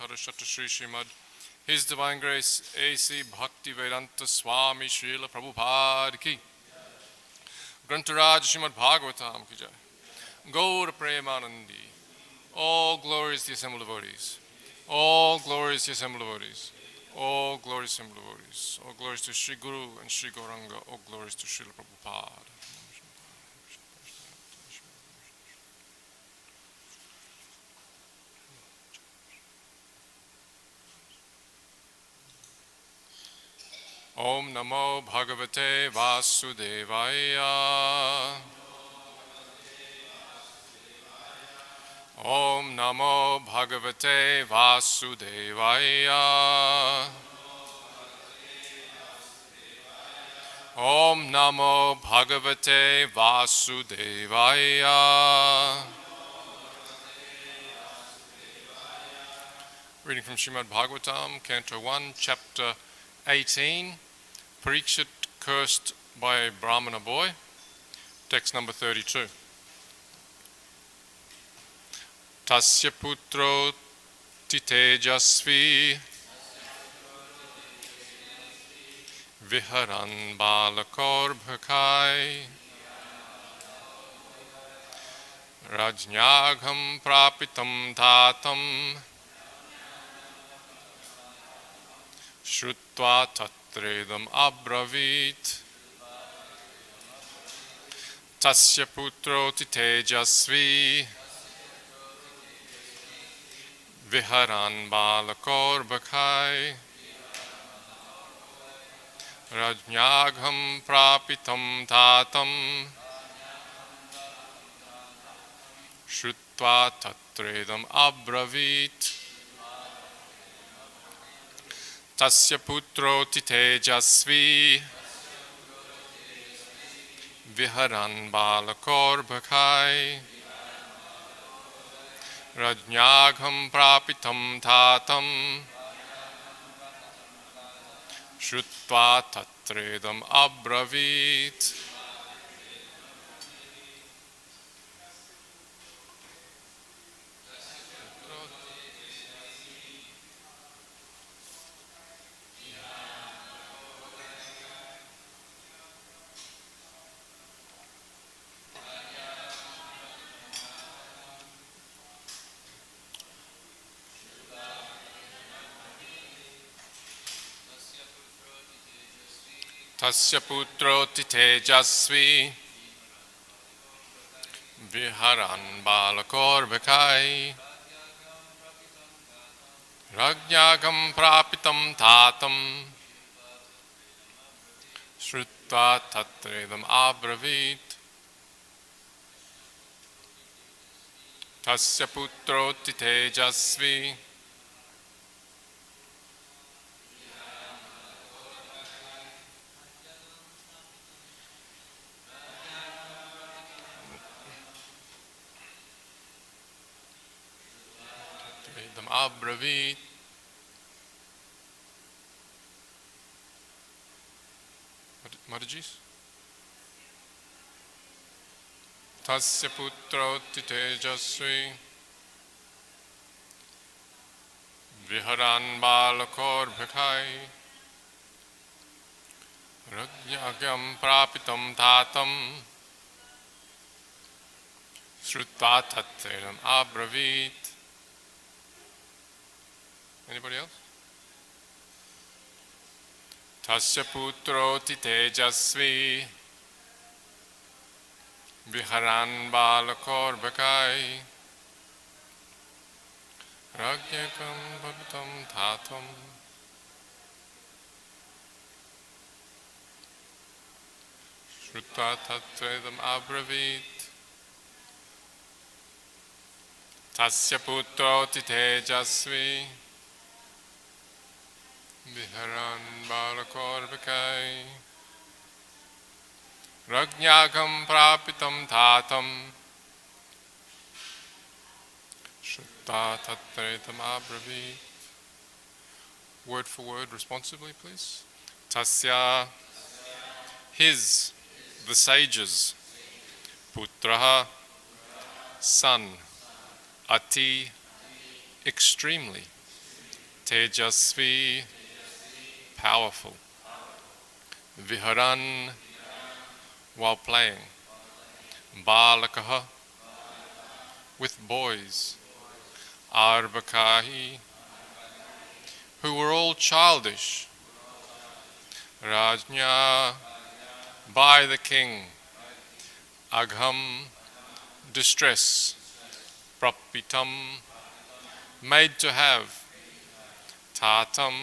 Harashata Sri Srimad His Divine Grace A.C. Bhaktivedanta Swami Srila Prabhupada Ki Grantaraj Srimad Bhagavatam Ki Jai Gaura Premanandi. All glories to the assembled devotees. All glories to the assembled devotees. All glories to the assembled devotees. All glories to Sri Guru and Sri Gauranga. All glories to Srila Prabhupada. Om Namo Bhagavate Vasudevaya. Om Namo Bhagavate Vasudevaya. Om Namo Bhagavate Vasudevaya. Reading from Srimad Bhagavatam, Canto 1, Chapter 18. Parikshit cursed by a Brahmana boy. Text number 32. Tasya putro titejasvi viharan balakor bhakai rajnyagham prapitam tatam shrutva tatredam abravit. Tasya putro titejasvi viharan balakor bhakai rajnyagham prapitam tatam shrutva tatredam abravit. Tasya putro titejasvi viharan balakor bhakai rajnyagham prapitam tatam shrutva tatredam abravit. Tasya putro titejasvi viharan balakor bhakai rajnyagham prapitam tatam shrutva tatredam abravit. Tasya putro titejasvi abravit. Madhajis? Tasya putro titejasvi viharan balakor bhakai rajnyagham prapitam tatam shrutva tatredam abravit. Anybody else? Tasya putro titejasvi viharan balakor bhakai rajnyagham prapitam tatam shrutva tatredam abravit. Tasya putro titejasvi viharan balakor bhakai rajnyagham prapitam tatam shrutva tatredam abravit. Word for word responsibly, please. Tasya, his, the sages. Putraha, son. Ati, extremely. Tejasvi, powerful. Viharan, while playing. Balakaha, with boys. Arbakahi, who were all childish. Rajnya, by the king. Agham, distress. Prapitam, made to have. Tatam,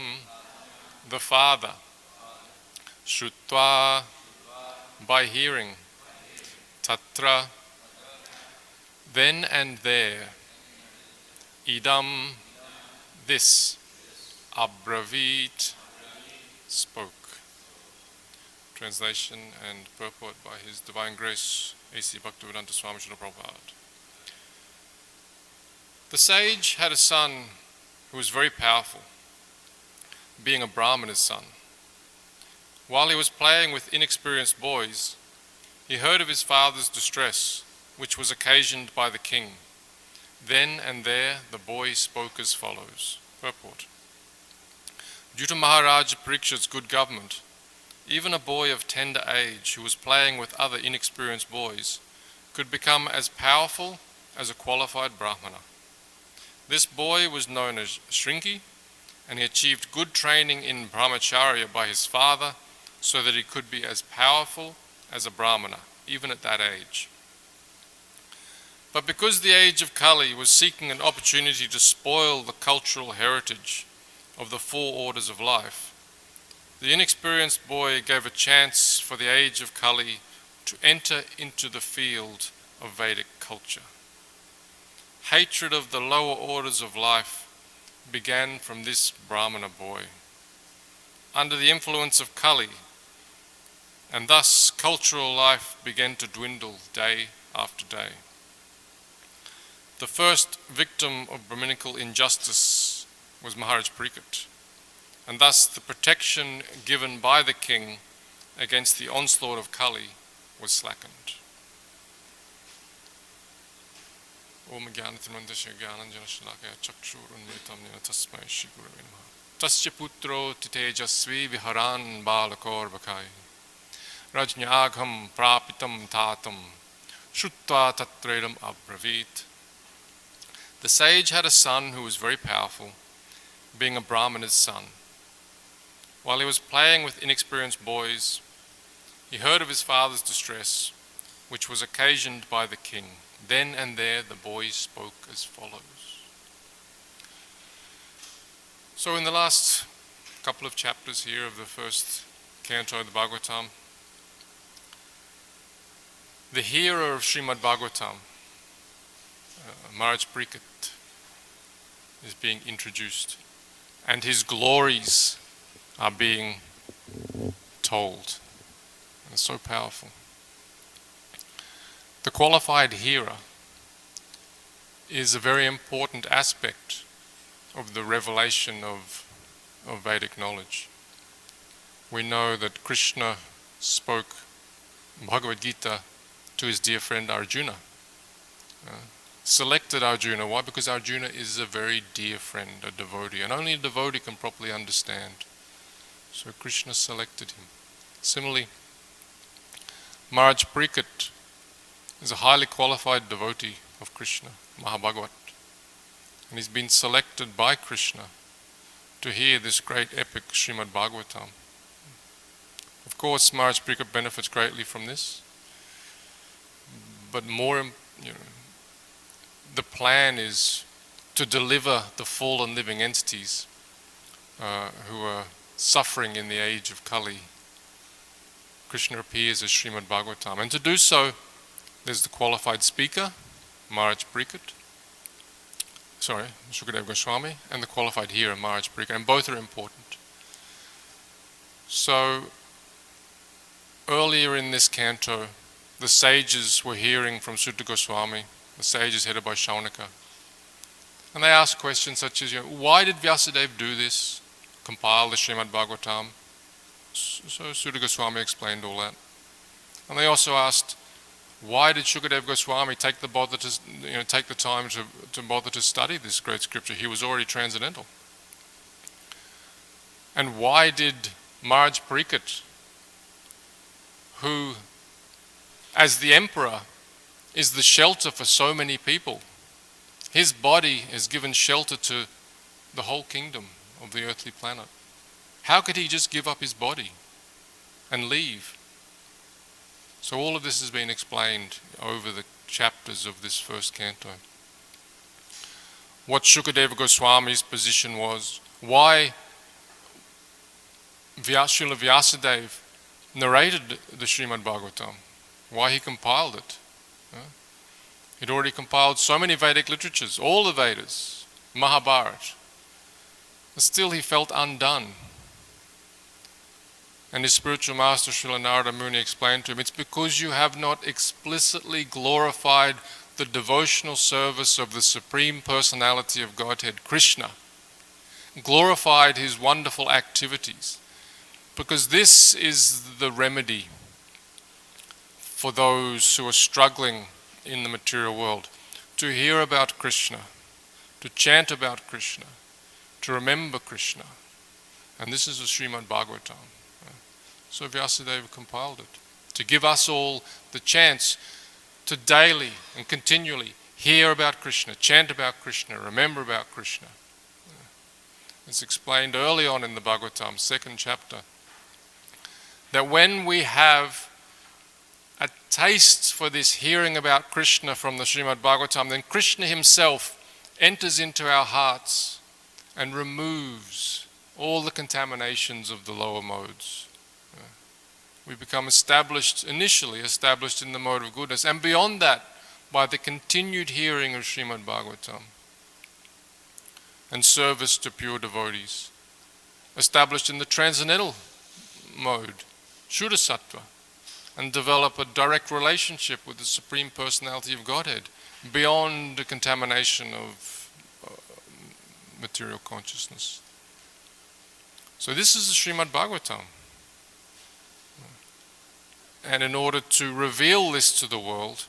the father. Shutva, by hearing. Tatra, then and there. Idam, this. Abravit, spoke. Translation and purport by His Divine Grace, A.C. Bhaktivedanta Swami Srila Prabhupada. The sage had a son who was very powerful, being a Brahmana's son. While he was playing with inexperienced boys, he heard of his father's distress, which was occasioned by the king. Then and there the boy spoke as follows. Purport. Due to Maharaja Parikshit's good government, even a boy of tender age who was playing with other inexperienced boys could become as powerful as a qualified Brahmana. This boy was known as Shringi, and he achieved good training in brahmacharya by his father so that he could be as powerful as a Brahmana, even at that age. But because the age of Kali was seeking an opportunity to spoil the cultural heritage of the four orders of life, the inexperienced boy gave a chance for the age of Kali to enter into the field of Vedic culture. Hatred of the lower orders of life began from this Brahmana boy. Under the influence of Kali, and thus cultural life began to dwindle day after day. The first victim of Brahminical injustice was Maharaj Parikshit, and thus the protection given by the king against the onslaught of Kali was slackened. Om Jnanatimandasya Jnananjana Shalakaya Chakshurunmritam Nina Tasmai Shri Gurave Namaha. Tasya putro titejasvi viharan balakor bakai. Rajnyagham prapitam tatam shutva tatredam abravit. The sage had a son who was very powerful, being a Brahmana's son. While he was playing with inexperienced boys, he heard of his father's distress, which was occasioned by the king. Then and there the boy spoke as follows. So in the last couple of chapters here of the first canto of the Bhagavatam, the hero of Srimad Bhagavatam, Maharaj Parikshit, is being introduced, and his glories are being told. And it's so powerful. The qualified hearer is a very important aspect of the revelation of Vedic knowledge. We know that Krishna spoke Bhagavad Gita to his dear friend Arjuna. Selected Arjuna. Why? Because Arjuna is a very dear friend, a devotee, and only a devotee can properly understand. So Krishna selected him. Similarly, Maharaj Parikshit is a highly qualified devotee of Krishna, Mahabhagavat, and he's been selected by Krishna to hear this great epic Srimad Bhagavatam. Of course, Maharaj Parikshit benefits greatly from this, but more, the plan is to deliver the fallen living entities who are suffering in the age of Kali. Krishna appears as Srimad Bhagavatam, and to do so, there's the qualified speaker, Maharaj Parikshit, Shukadeva Goswami, and the qualified hearer, Maharaj Parikshit, and both are important. So, earlier in this canto, the sages were hearing from Sutta Goswami, the sages headed by Shaunaka, and they asked questions such as, why did Vyasadeva do this, compile the Srimad Bhagavatam? So Sutta Goswami explained all that. And they also asked, why did Shukadeva Goswami take the time to bother to study this great scripture? He was already transcendental. And why did Maharaj Parikshit, who as the emperor is the shelter for so many people, his body is given shelter to the whole kingdom of the earthly planet. How could he just give up his body and leave? So all of this has been explained over the chapters of this first canto. What Shukadeva Goswami's position was, why Srila Vyasadeva narrated the Srimad Bhagavatam, why he compiled it. He'd already compiled so many Vedic literatures, all the Vedas, Mahabharata, but still he felt undone. And his spiritual master Srila Narada Muni explained to him, it's because you have not explicitly glorified the devotional service of the Supreme Personality of Godhead, Krishna, glorified his wonderful activities, because this is the remedy for those who are struggling in the material world, to hear about Krishna, to chant about Krishna, to remember Krishna. And this is the Srimad Bhagavatam. So Vyasadeva compiled it, to give us all the chance to daily and continually hear about Krishna, chant about Krishna, remember about Krishna. It's explained early on in the Bhagavatam, second chapter, that when we have a taste for this hearing about Krishna from the Srimad Bhagavatam, then Krishna himself enters into our hearts and removes all the contaminations of the lower modes. We become initially established in the mode of goodness, and beyond that, by the continued hearing of Srimad Bhagavatam and service to pure devotees, established in the transcendental mode, Shuddha Sattva, and develop a direct relationship with the Supreme Personality of Godhead beyond the contamination of material consciousness. So this is the Srimad Bhagavatam. And in order to reveal this to the world,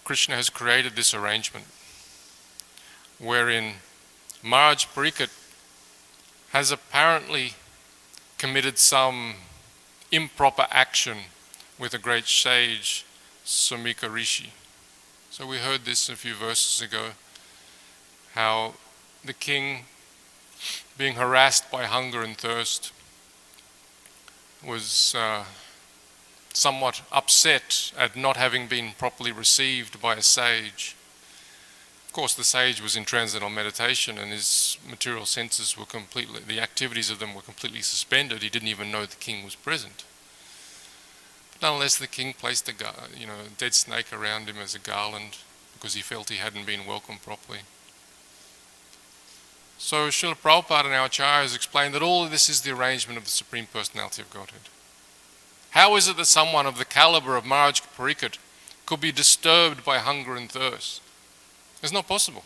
Krishna has created this arrangement wherein Maharaj Parikshit has apparently committed some improper action with a great sage, Samika Rishi. So we heard this a few verses ago, how the king, being harassed by hunger and thirst, was somewhat upset at not having been properly received by a sage. Of course, the sage was in transcendental meditation and his material senses were completely, the activities of them were completely suspended. He didn't even know the king was present. But nonetheless, the king placed a dead snake around him as a garland because he felt he hadn't been welcomed properly. So Srila Prabhupada and our Acharyas explained that all of this is the arrangement of the Supreme Personality of Godhead. How is it that someone of the caliber of Maharaj Parikshit could be disturbed by hunger and thirst? It's not possible.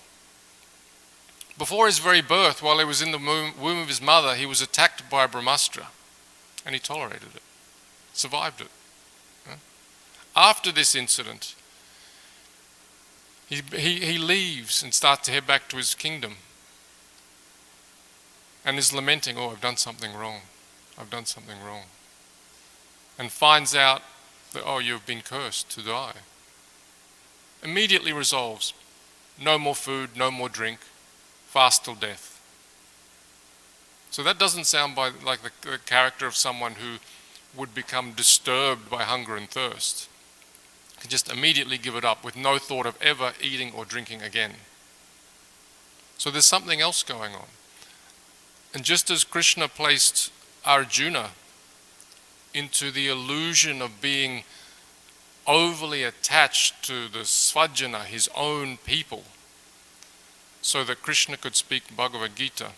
Before his very birth, while he was in the womb of his mother, he was attacked by a Brahmastra, and he tolerated it, survived it. After this incident, he leaves and starts to head back to his kingdom, and is lamenting, oh, I've done something wrong. I've done something wrong. And finds out that, oh, you've been cursed to die. Immediately resolves, no more food, no more drink, fast till death. So that doesn't sound like the character of someone who would become disturbed by hunger and thirst. He can just immediately give it up with no thought of ever eating or drinking again. So there's something else going on. And just as Krishna placed Arjuna into the illusion of being overly attached to the Svajjana, his own people, so that Krishna could speak Bhagavad Gita,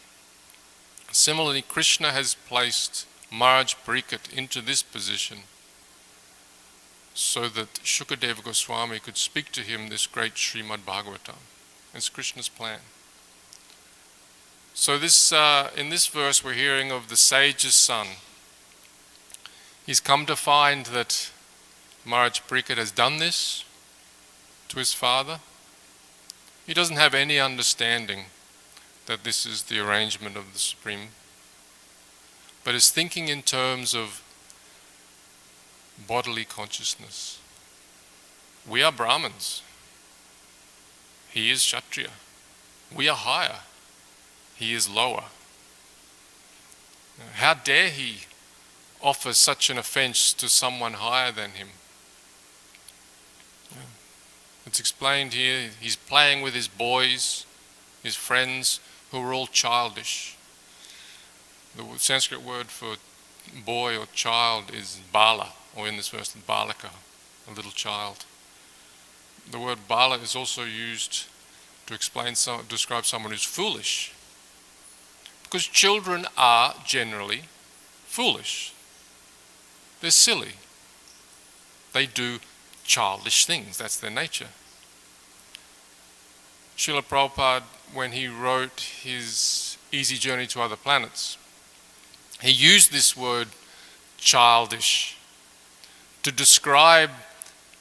similarly Krishna has placed Maharaj Parikshit into this position so that Shukadeva Goswami could speak to him this great Srimad Bhagavatam. It's Krishna's plan. So this, in this verse we're hearing of the sage's son. He's come to find that Maharaj Parikshit has done this to his father. He doesn't have any understanding that this is the arrangement of the Supreme, but is thinking in terms of bodily consciousness. We are Brahmins. He is Kshatriya. We are higher. He is lower. How dare he offer such an offense to someone higher than him? It's explained here, he's playing with his boys, his friends, who are all childish. The Sanskrit word for boy or child is bala, or in this verse, balaka, a little child. The word bala is also used to describe someone who's foolish. Because children are generally foolish. They're silly. They do childish things. That's their nature. Srila Prabhupada, when he wrote his Easy Journey to Other Planets, he used this word childish to describe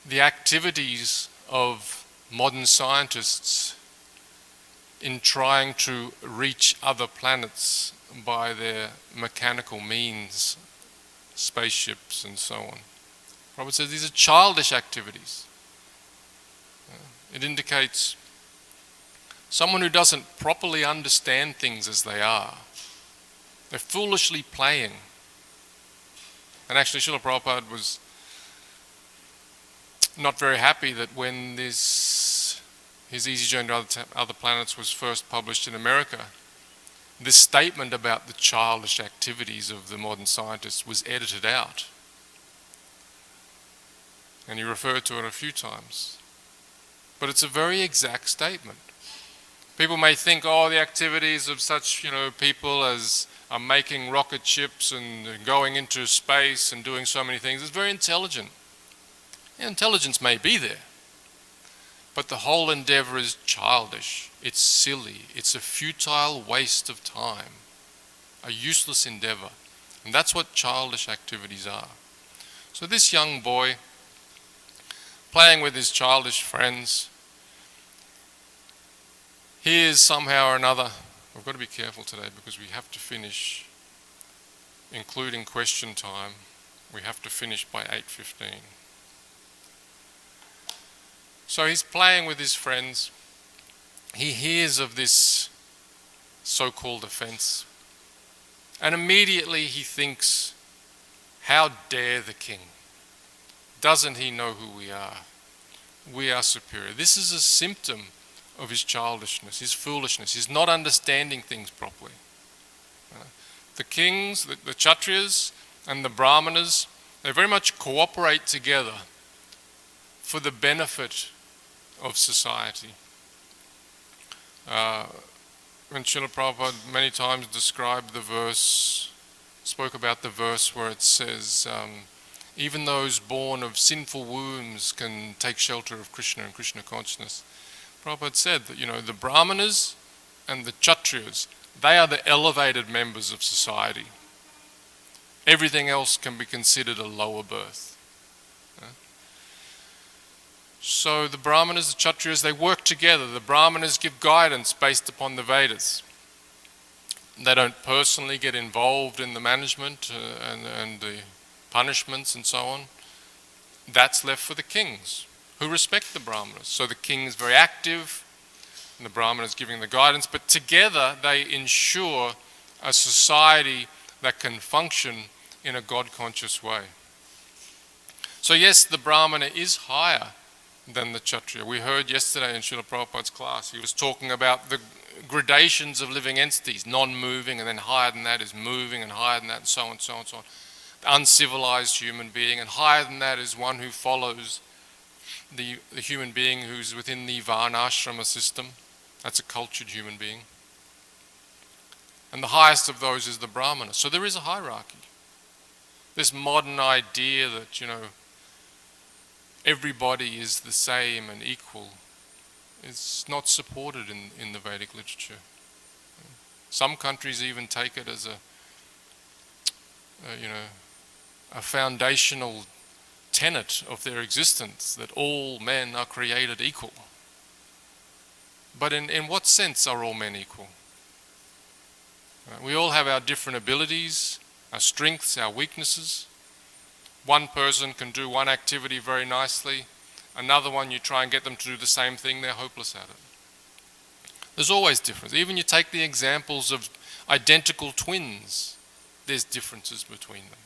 the activities of modern scientists in trying to reach other planets by their mechanical means, spaceships and so on. Prabhupada says these are childish activities. It indicates someone who doesn't properly understand things as they are. They're foolishly playing. And actually Srila Prabhupada was not very happy that when his Easy Journey to Other Planets was first published in America, this statement about the childish activities of the modern scientists was edited out. And he referred to it a few times. But it's a very exact statement. People may think, oh, the activities of such, people as are making rocket ships and going into space and doing so many things is very intelligent. Intelligence may be there, but the whole endeavor is childish. It's silly. It's a futile waste of time, a useless endeavor. And that's what childish activities are. So this young boy, playing with his childish friends, he is somehow or another, we've got to be careful today because we have to finish, including question time, we have to finish by 8:15. So he's playing with his friends. He hears of this so-called offense. And immediately he thinks, how dare the king? Doesn't he know who we are? We are superior. This is a symptom of his childishness, his foolishness, his not understanding things properly. The kings, the Kshatriyas and the Brahmanas, they very much cooperate together for the benefit of society. When Srila Prabhupada many times described the verse, spoke about the verse where it says, even those born of sinful wombs can take shelter of Krishna and Krishna consciousness. Prabhupada said that, the Brahmanas and the Kshatriyas, they are the elevated members of society. Everything else can be considered a lower birth. So the Brahmanas, the Kshatriyas, they work together. The Brahmanas give guidance based upon the Vedas. They don't personally get involved in the management and the punishments and so on. That's left for the kings, who respect the Brahmanas. So the king is very active, and the Brahmanas giving the guidance, but together they ensure a society that can function in a God-conscious way. So yes, the Brahmana is higher than the Kshatriya. We heard yesterday in Srila Prabhupada's class, he was talking about the gradations of living entities, non-moving, and then higher than that is moving, and higher than that, and so on, so on, so on. The uncivilized human being, and higher than that is one who follows the human being who's within the Varnashrama system. That's a cultured human being. And the highest of those is the Brahmana. So there is a hierarchy. This modern idea that, everybody is the same and equal is not supported in the Vedic literature. Some countries even take it as a foundational tenet of their existence, that all men are created equal. But in what sense are all men equal? We all have our different abilities, our strengths, our weaknesses. One person can do one activity very nicely. Another one, you try and get them to do the same thing, they're hopeless at it. There's always difference. Even you take the examples of identical twins, there's differences between them.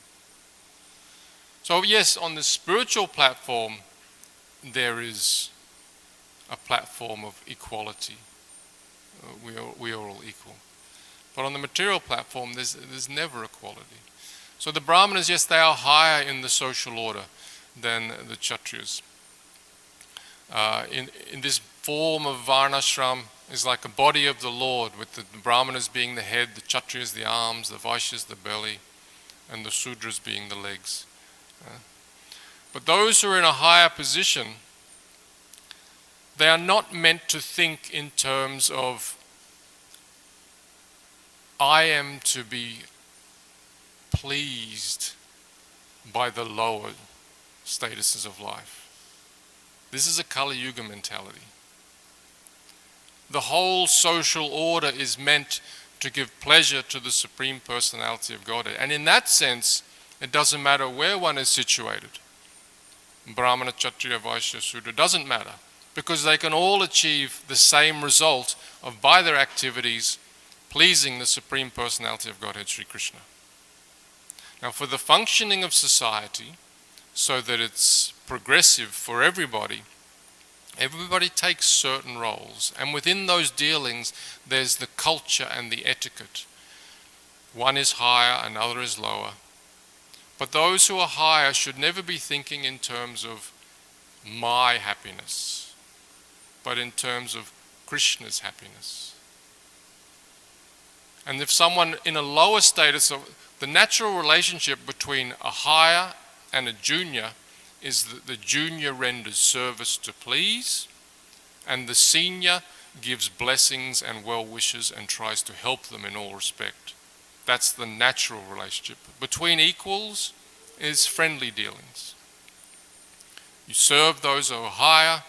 So yes, on the spiritual platform, there is a platform of equality. We are all equal. But on the material platform, there's never equality. So the Brahmanas, yes, they are higher in the social order than the Kshatriyas. In this form of Varnashram is like a body of the Lord, with the Brahmanas being the head, the Kshatriyas the arms, the Vaishyas the belly, and the Sudras being the legs. But those who are in a higher position, they are not meant to think in terms of, I am to be pleased by the lower statuses of life. This is a Kali Yuga mentality. The whole social order is meant to give pleasure to the Supreme Personality of Godhead. And in that sense, it doesn't matter where one is situated. Brahmana, Kshatriya, Vaishya, Sudra, doesn't matter. Because they can all achieve the same result of, by their activities, pleasing the Supreme Personality of Godhead, Sri Krishna. Now, for the functioning of society, so that it's progressive for everybody, everybody takes certain roles. And within those dealings, there's the culture and the etiquette. One is higher, another is lower. But those who are higher should never be thinking in terms of my happiness, but in terms of Krishna's happiness. And if someone in a lower status, of the natural relationship between a higher and a junior is that the junior renders service to please, and the senior gives blessings and well wishes and tries to help them in all respect. That's the natural relationship. Between equals is friendly dealings. You serve those who are higher,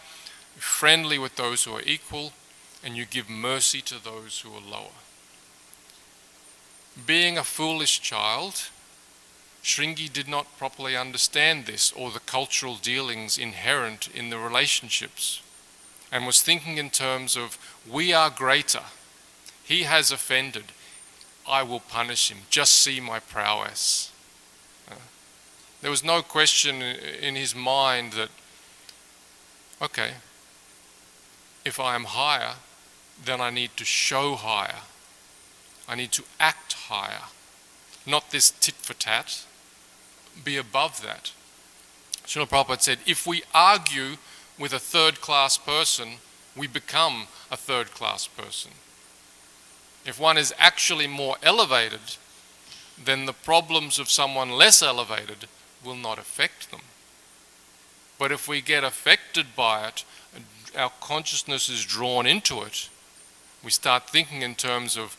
you're friendly with those who are equal, and you give mercy to those who are lower. Being a foolish child, Shringi did not properly understand this or the cultural dealings inherent in the relationships, and was thinking in terms of, we are greater, he has offended, I will punish him, just see my prowess. There was no question in his mind that, okay, if I am higher, then I need to show higher. I need to act higher. Not this tit for tat. Be above that. Srila Prabhupada said, if we argue with a third-class person, we become a third-class person. If one is actually more elevated, then the problems of someone less elevated will not affect them. But if we get affected by it, our consciousness is drawn into it, we start thinking in terms of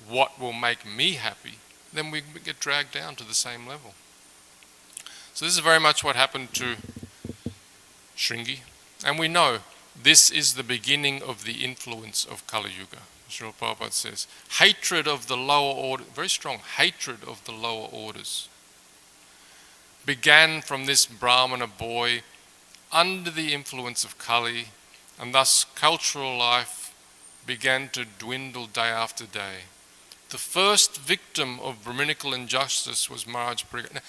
what will make me happy, then we get dragged down to the same level. So this is very much what happened to Shringi. And we know this is the beginning of the influence of Kali Yuga. Srila Prabhupada says, hatred of the lower order, very strong hatred of the lower orders, began from this Brahmana boy under the influence of Kali, and thus cultural life began to dwindle day after day. The first victim of Brahminical injustice was Maharaj Pariksit. Now,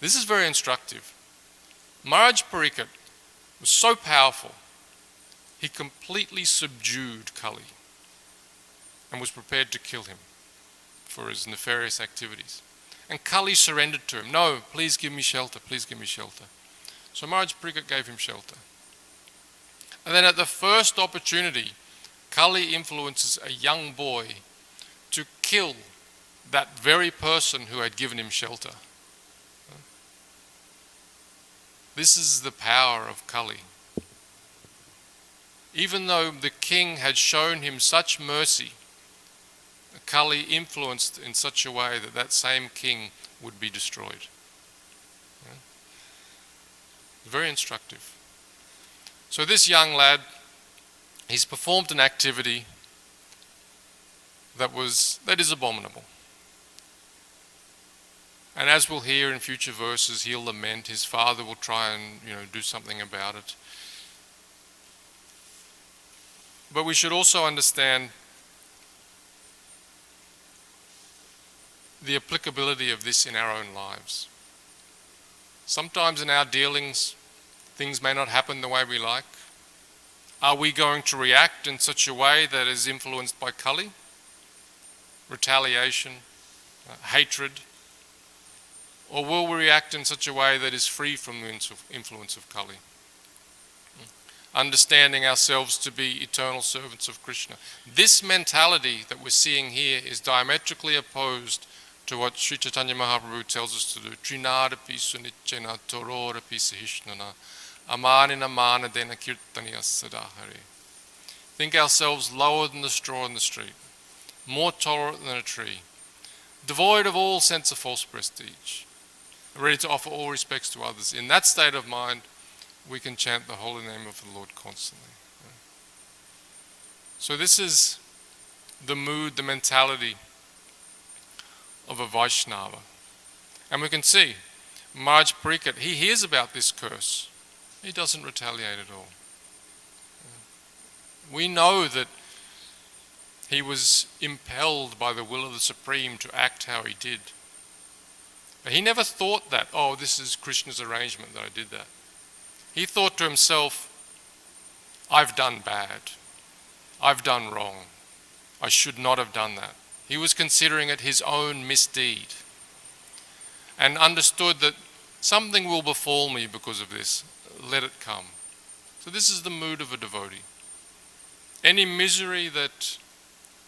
this is very instructive. Maharaj Pariksit was so powerful, he completely subdued Kali and was prepared to kill him for his nefarious activities. And Kali surrendered to him. No, please give me shelter, please give me shelter. So Maharaj Pariksit gave him shelter. And then at the first opportunity, Kali influences a young boy to kill that very person who had given him shelter. This is the power of Kali. Even though the king had shown him such mercy, Kali influenced in such a way that that same king would be destroyed. Very instructive. So this young lad, he's performed an activity that is abominable. And as we'll hear in future verses, he'll lament, his father will try and do something about it. But we should also understand the applicability of this in our own lives. Sometimes in our dealings, things may not happen the way we like. Are we going to react in such a way that is influenced by Kali? Retaliation, hatred? Or will we react in such a way that is free from the influence of Kali? Understanding ourselves to be eternal servants of Krishna. This mentality that we're seeing here is diametrically opposed to what Sri Chaitanya Mahaprabhu tells us to do. Trinadapi sunichena tororapi sahishnana amanina manadena kirtaniya sadahare. Think ourselves lower than the straw in the street, more tolerant than a tree, devoid of all sense of false prestige, ready to offer all respects to others. In that state of mind, we can chant the holy name of the Lord constantly. So this is the mood, the mentality of a Vaishnava. And we can see, Maharaj Pariksit, he hears about this curse. He doesn't retaliate at all. We know that he was impelled by the will of the Supreme to act how he did. But he never thought that, oh, this is Krishna's arrangement that I did that. He thought to himself, I've done bad. I've done wrong. I should not have done that. He was considering it his own misdeed and understood that something will befall me because of this. Let it come. So this is the mood of a devotee. Any misery that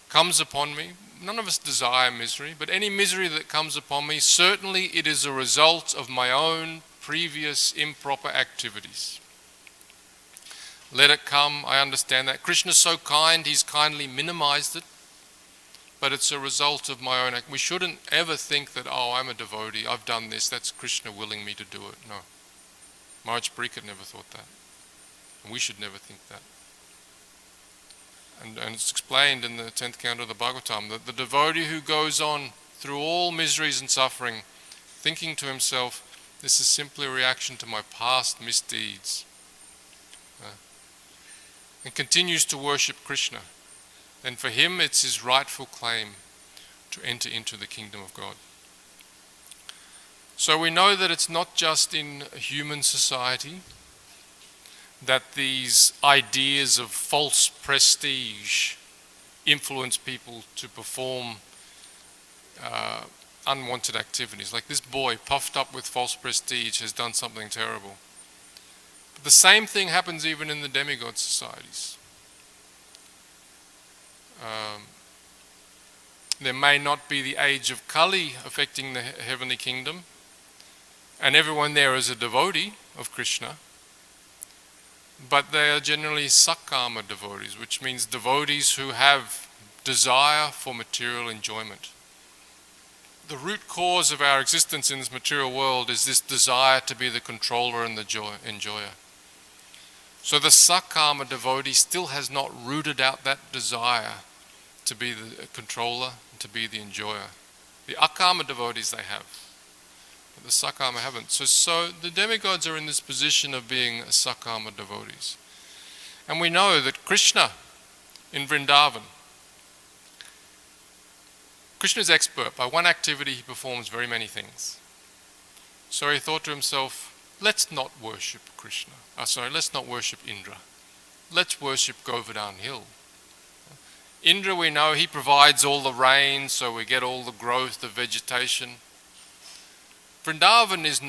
comes upon me, none of us desire misery, but any misery that comes upon me, certainly it is a result of my own previous improper activities. Let it come, I understand that. Krishna is so kind, he's kindly minimized it, but it's a result of my own act. We shouldn't ever think that, oh, I'm a devotee, I've done this, that's Krishna willing me to do it. No. Maharaj Pariksit never thought that. And we should never think that. And it's explained in the 10th canto of the Bhagavatam that the devotee who goes on through all miseries and suffering, thinking to himself, this is simply a reaction to my past misdeeds, and continues to worship Krishna, then for him it's his rightful claim to enter into the kingdom of God. So we know that it's not just in human society that these ideas of false prestige influence people to perform unwanted activities. Like this boy, puffed up with false prestige, has done something terrible. But the same thing happens even in the demigod societies. There may not be the age of Kali affecting the heavenly kingdom, and everyone there is a devotee of Krishna, but they are generally sakama devotees, which means devotees who have desire for material enjoyment. The root cause of our existence in this material world is this desire to be the controller and the enjoyer. So the sakama devotee still has not rooted out that desire to be the controller, to be the enjoyer. The akama devotees they have, but the sakama haven't. So the demigods are in this position of being sakama devotees. And we know that Krishna in Vrindavan, Krishna is expert. By one activity he performs very many things. So he thought to himself, let's not worship Krishna. Let's not worship Indra. Let's worship Govardhan Hill. Indra, we know, he provides all the rain, so we get all the growth of vegetation. Vrindavan is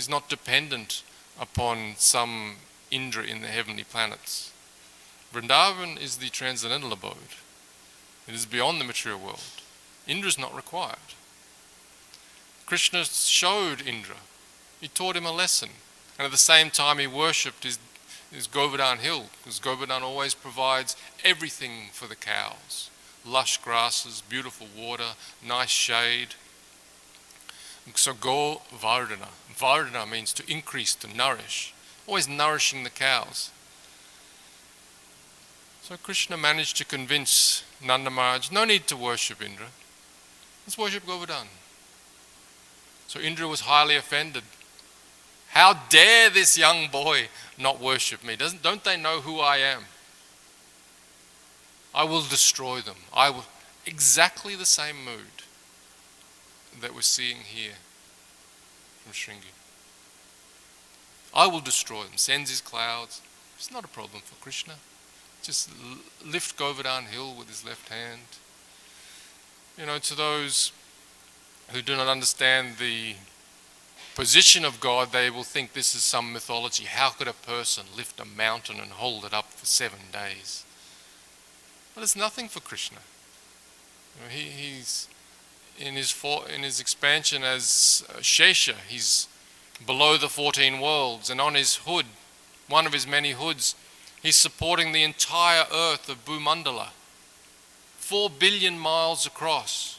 not dependent upon some Indra in the heavenly planets. Vrindavan is the transcendental abode. It is beyond the material world. Indra is not required. Krishna showed Indra. He taught him a lesson. And at the same time he worshipped his Govardhan Hill, because Govardhan always provides everything for the cows. Lush grasses, beautiful water, nice shade. So Go Vardhana. Vardhana means to increase, to nourish. Always nourishing the cows. So Krishna managed to convince Nanda Maharaj, no need to worship Indra. Let's worship Govardhan. So Indra was highly offended. How dare this young boy not worship me? Don't they know who I am? I will destroy them. I will. Exactly the same mood that we're seeing here from Shringi. I will destroy them. Sends his clouds. It's not a problem for Krishna. Just lift Govardhan hill with his left hand. You know, to those who do not understand the position of God, they will think this is some mythology. How could a person lift a mountain and hold it up for 7 days? Well, it's nothing for Krishna. You know, he's in his expansion as Shesha. He's below the 14 worlds, and on his hood, one of his many hoods, he's supporting the entire earth of Bhumandala, 4 billion miles across.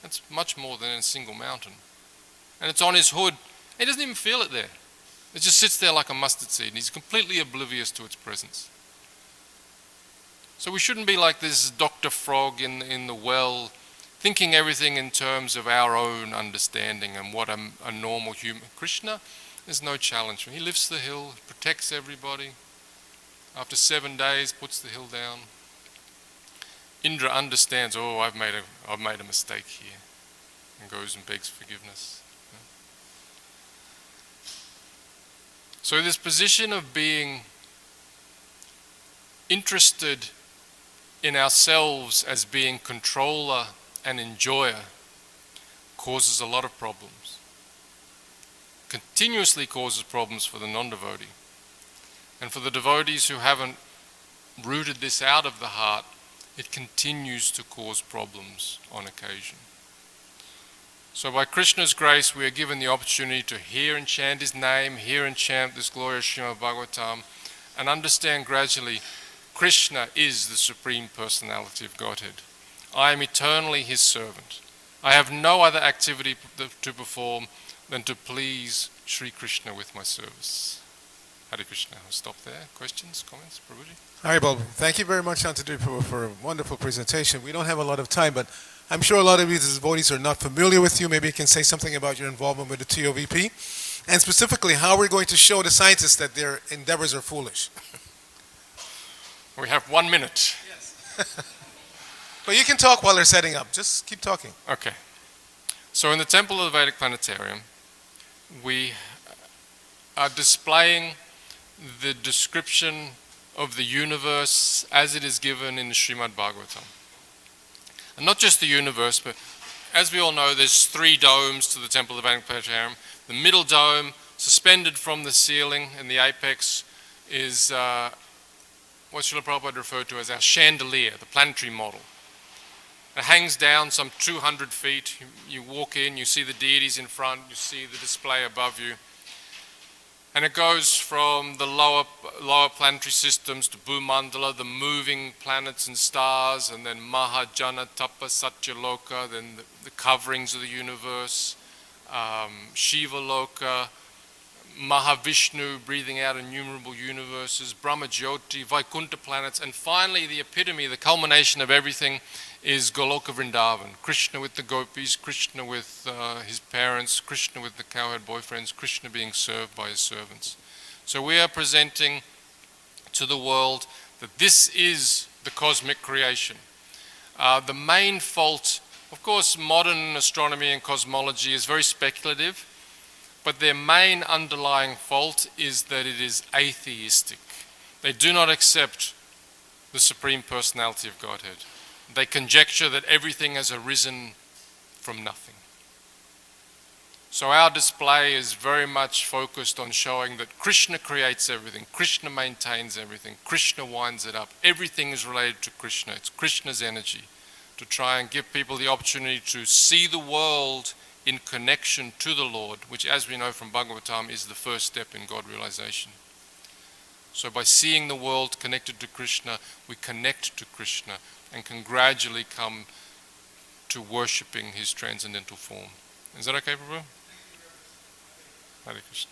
That's much more than a single mountain. And it's on his hood. He doesn't even feel it there. It just sits there like a mustard seed, and he's completely oblivious to its presence. So we shouldn't be like this Dr. Frog in the well, thinking everything in terms of our own understanding and what a normal human. Krishna, there's no challenge. He lifts the hill, protects everybody. After 7 days, puts the hill down. Indra understands, oh, I've made a mistake here, and goes and begs forgiveness. So this position of being interested in ourselves as being controller and enjoyer causes a lot of problems. Continuously causes problems for the non-devotee. And for the devotees who haven't rooted this out of the heart, it continues to cause problems on occasion. So by Krishna's grace, we are given the opportunity to hear and chant his name, hear and chant this glorious Srimad Bhagavatam, and understand gradually Krishna is the Supreme Personality of Godhead. I am eternally his servant. I have no other activity to perform than to please Sri Krishna with my service. Hare Krishna. I'll stop there. Questions, comments, Prabhuji? Hari Bol. Thank you very much, Antardvipa Prabhu, for a wonderful presentation. We don't have a lot of time, but I'm sure a lot of these devotees are not familiar with you. Maybe you can say something about your involvement with the TOVP, and specifically how we're going to show the scientists that their endeavors are foolish. We have 1 minute. Yes. But you can talk while they're setting up. Just keep talking. Okay. So in the Temple of the Vedic Planetarium, we are displaying the description of the universe as it is given in the Srimad Bhagavatam. And not just the universe, but as we all know, there's 3 domes to the Temple of the Vedic Planetarium. The middle dome, suspended from the ceiling in the apex, is what Srila Prabhupada referred to as our chandelier, the planetary model. It hangs down some 200 feet. You walk in, you see the deities in front, you see the display above you. And it goes from the lower planetary systems to Bhumandala, the moving planets and stars, and then Mahajana, Tapa, Satyaloka, then the coverings of the universe, Shiva Loka, Mahavishnu breathing out innumerable universes, Brahma Jyoti, Vaikuntha planets, and finally the epitome, the culmination of everything is Goloka Vrindavan. Krishna with the gopis, Krishna with his parents, Krishna with the cowherd boyfriends, Krishna being served by his servants. So we are presenting to the world that this is the cosmic creation. The main fault, of course, modern astronomy and cosmology is very speculative, but their main underlying fault is that it is atheistic. They do not accept the Supreme Personality of Godhead. They conjecture that everything has arisen from nothing. So our display is very much focused on showing that Krishna creates everything, Krishna maintains everything, Krishna winds it up. Everything is related to Krishna. It's Krishna's energy, to try and give people the opportunity to see the world in connection to the Lord, which, as we know from Bhagavatam, is the first step in God realization. So by seeing the world connected to Krishna, we connect to Krishna and can gradually come to worshipping his transcendental form. Is that okay, Prabhu? Hare Krishna.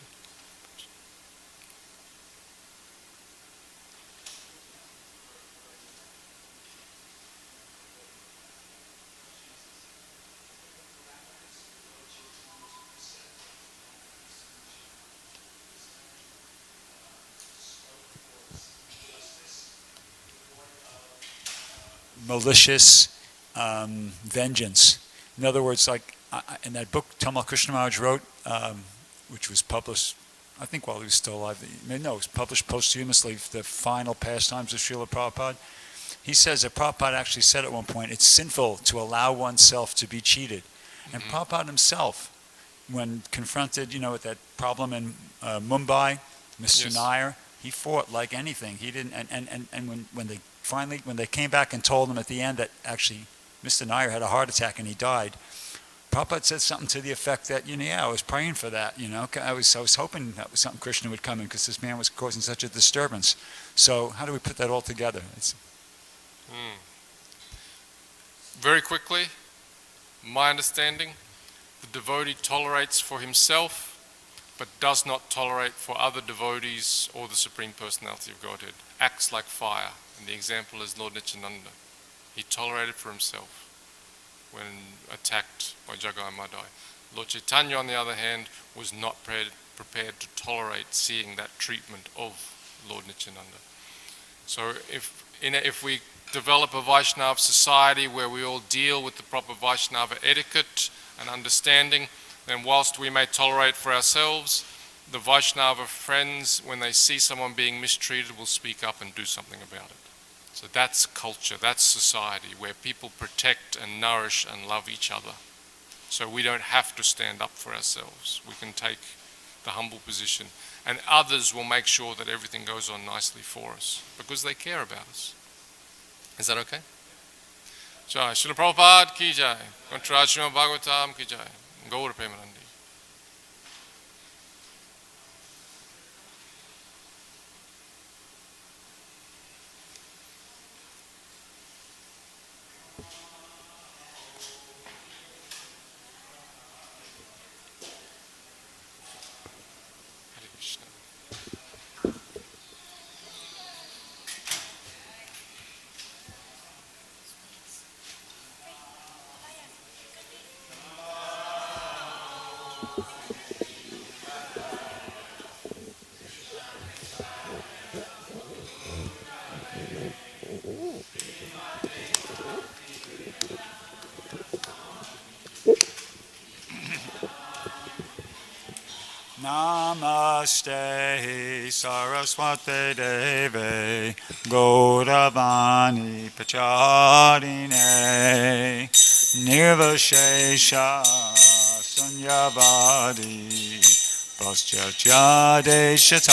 malicious vengeance. In other words, like in that book Tamal Krishna Maharaj wrote, which was published, I think while he was still alive. No, it was published posthumously, the final pastimes of Srila Prabhupada. He says that Prabhupada actually said at one point, it's sinful to allow oneself to be cheated. And Prabhupada himself, when confronted, with that problem in Mumbai, Mr. Nair, he fought like anything. He didn't, and when they came back and told him at the end that actually Mr. Nair had a heart attack and he died, Prabhupada said something to the effect that, I was praying for that, I was hoping that was something Krishna would come in because this man was causing such a disturbance. So how do we put that all together? Very quickly, my understanding, the devotee tolerates for himself, but does not tolerate for other devotees or the Supreme Personality of Godhead. Acts like fire, and the example is Lord Nityananda. He tolerated for himself when attacked by Jagai Madai. Lord Chaitanya, on the other hand, was not prepared to tolerate seeing that treatment of Lord Nityananda. So if we develop a Vaishnava society where we all deal with the proper Vaishnava etiquette and understanding, then whilst we may tolerate for ourselves, the Vaishnava friends, when they see someone being mistreated, will speak up and do something about it. So that's culture, that's society, where people protect and nourish and love each other. So we don't have to stand up for ourselves. We can take the humble position, and others will make sure that everything goes on nicely for us, because they care about us. Is that okay? Jai. Srila Prabhupada ki jai. Contra Srimad Bhagavatam ki jai. Gaur Premanandi. Hare Krishna. Namaste Saraswate Deve Gauravani Pacharine Nirvashesha Sunyavadi Paschatya Deshatarine